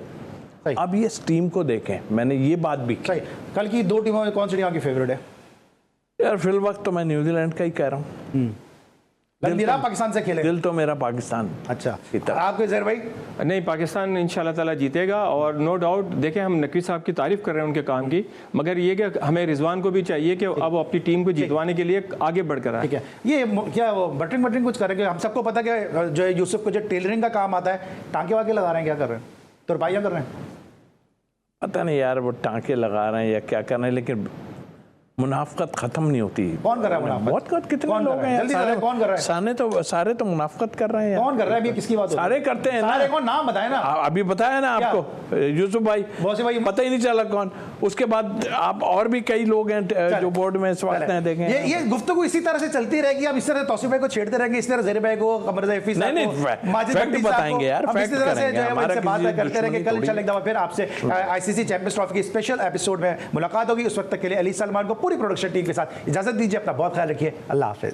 अब ये टीम को देखें, मैंने ये बात भी की। कल की दो टीमों में कौन सी टीम आपकी फेवरेट है? यार फिल वक्त तो मैं न्यूजीलैंड का ही कह रहा हूँ, पाकिस्तान से खेले, दिल तो मेरा पाकिस्तान। अच्छा, आपके ज़ेर भाई? नहीं, पाकिस्तान इंशाल्लाह ताला जीतेगा और नो डाउट। देखें हम नकवी साहब की तारीफ कर रहे हैं उनके काम की, मगर ये कि हमें रिजवान को भी चाहिए कि अब अपनी टीम को जितवाने के लिए आगे बढ़कर आए। ठीक है, ये क्या वो बटरिंग कुछ करेंगे? हम सबको पता है जो यूसुफ को जो टेलरिंग का काम आता है, टांके वाके लगा रहे हैं, क्या कर रहे हैं, तुरपाइयाँ कर रहे हैं? पता नहीं यार वो टांके लगा रहे हैं या क्या कर रहे हैं, लेकिन मुनाफकत खत्म नहीं होती। कौन कर रहा है मुनाफकत? बहुत कितने लोग हैं, जल्दी कौन कर रहा है? सारे तो मुनाफकत कर रहे हैं। कौन कर रहा है? अभी किसकी बात? सारे करते हैं, सारे कौन? नाम बताए ना। अभी बताया ना आपको, यूसुफ भाई, पता ही नहीं चला कौन। उसके बाद आप और भी कई लोग हैं जो बोर्ड में इस वक्त हैं, देखें। ये गुफ्तगू इसी तरह से चलती रहेगी, अब इस तरह तौसीफ भाई को छेड़ते रहेंगे, इस तरह ज़ेर भाई को, कमर हफीज साहब को, माजिद भट्टी बताएंगे यार, इस तरह से जो है उनसे बात करते रहेंगे। कल इंशाल्लाह एक दफा फिर आपसे आईसीसी चैंपियंस ट्रॉफी की स्पेशल एपिसोड में मुलाकात होगी। उस वक्त तक के लिए अली सलमान को पूरी प्रोडक्शन टीम के साथ इजाजत दीजिए, अपना बहुत ख्याल रखिए, अल्लाह हाफिज।